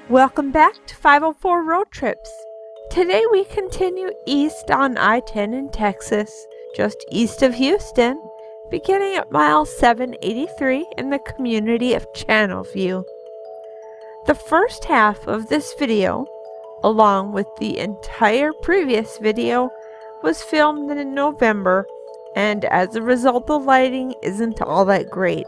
Welcome back to 504 Road Trips. Today we continue east on I-10 in Texas, just east of Houston, beginning at mile 783 in the community of Channelview. The first half of this video, along with the entire previous video, was filmed in November, and as a result the lighting isn't all that great.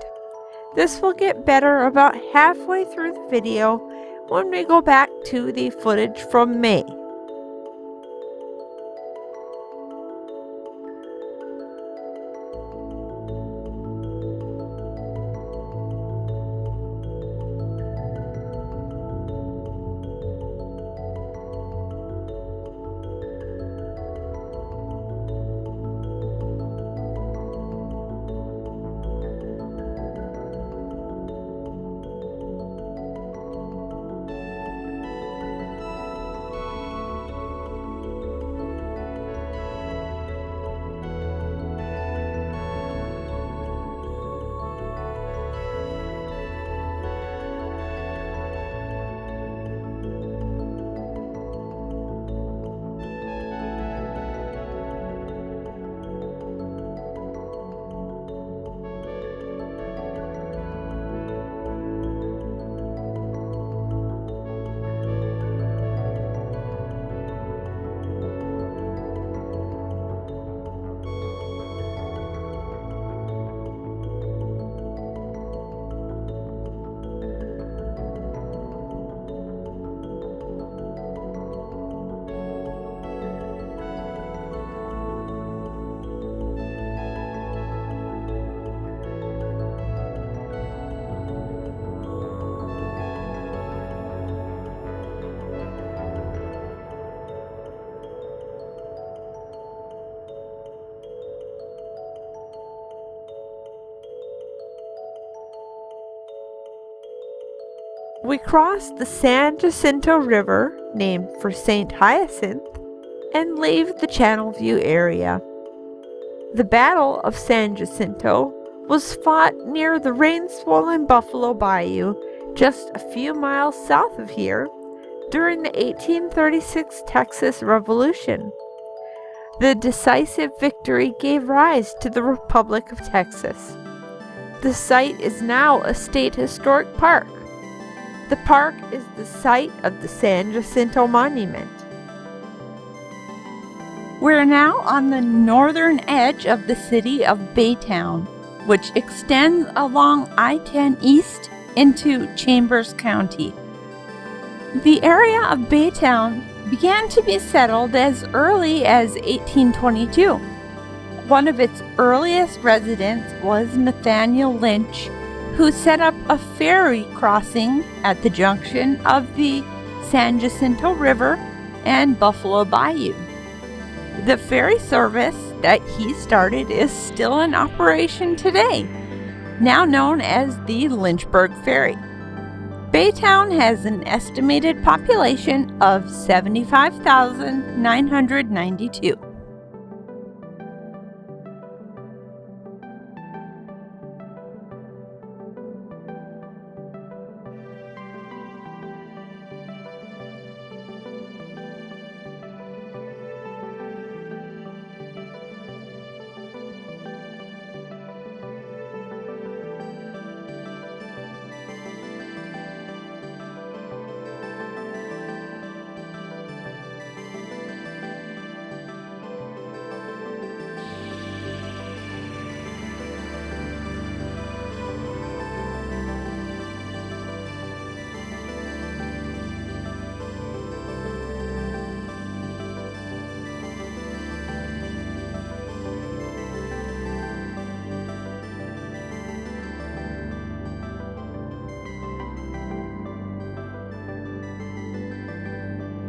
This will get better about halfway through the video when we go back to the footage from May. We cross the San Jacinto River, named for St. Hyacinth, and leave the Channelview area. The Battle of San Jacinto was fought near the rain-swollen Buffalo Bayou, just a few miles south of here, during the 1836 Texas Revolution. The decisive victory gave rise to the Republic of Texas. The site is now a state historic park. The park is the site of the San Jacinto Monument. We're now on the northern edge of the city of Baytown, which extends along I-10 east into Chambers County. The area of Baytown began to be settled as early as 1822. One of its earliest residents was Nathaniel Lynch, who set up a ferry crossing at the junction of the San Jacinto River and Buffalo Bayou. The ferry service that he started is still in operation today, now known as the Lynchburg Ferry. Baytown has an estimated population of 75,992.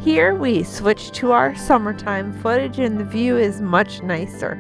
Here we switch to our summertime footage and the view is much nicer.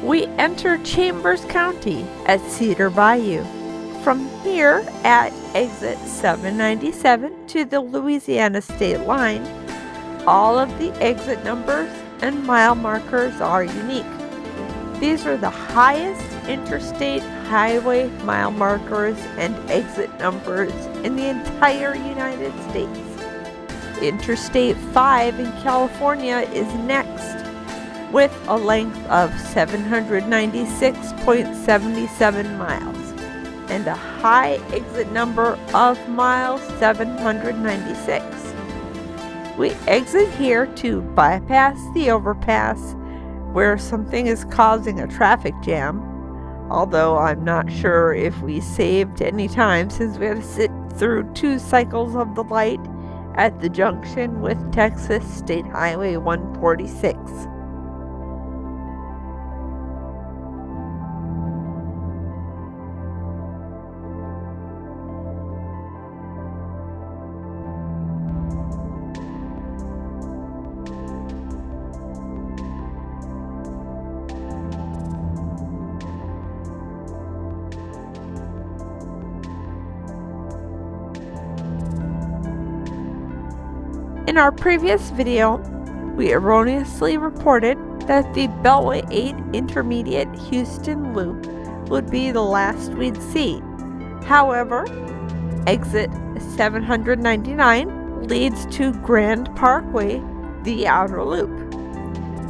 We enter Chambers County at Cedar Bayou. From here at exit 797 to the Louisiana state line, all of the exit numbers and mile markers are unique. These are the highest interstate highway mile markers and exit numbers in the entire United States. Interstate 5 in California is next, with a length of 796.77 miles and a high exit number of miles 796. We exit here to bypass the overpass where something is causing a traffic jam, although I'm not sure if we saved any time since we had to sit through 2 cycles of the light at the junction with Texas State Highway 146. In our previous video, we erroneously reported that the Beltway 8 Intermediate Houston Loop would be the last we'd see. However, exit 799 leads to Grand Parkway, the outer loop.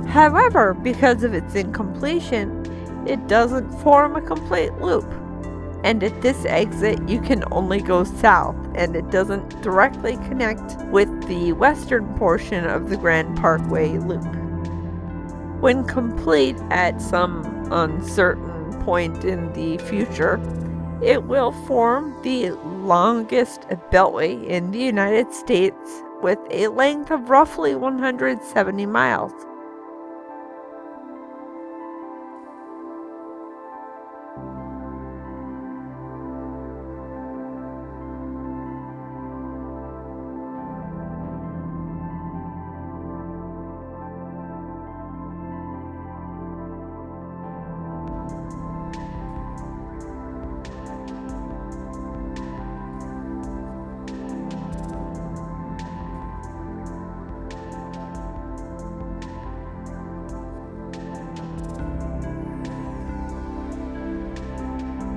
However, because of its incompletion, it doesn't form a complete loop. And at this exit you can only go south, and it doesn't directly connect with the western portion of the Grand Parkway loop. When complete at some uncertain point in the future, it will form the longest beltway in the United States with a length of roughly 170 miles.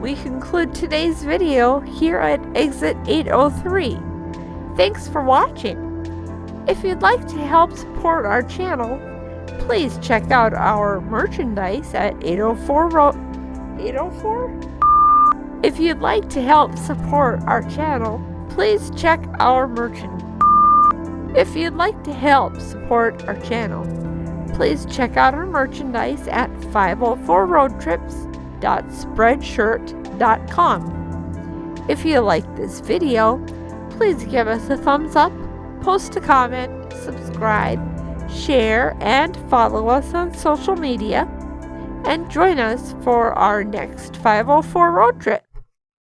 We conclude today's video here at exit 803. Thanks for watching. If you'd like to help support our channel, please check out our merchandise at 804 Road. 804? If you'd like to help support our channel, please check our merchandise. If you'd like to help support our channel, please check out our merchandise at 504roadtrips.spreadshirt.com. If you like this video, please give us a thumbs up, post a comment, subscribe, share, and follow us on social media, and join us for our next 504 road trip.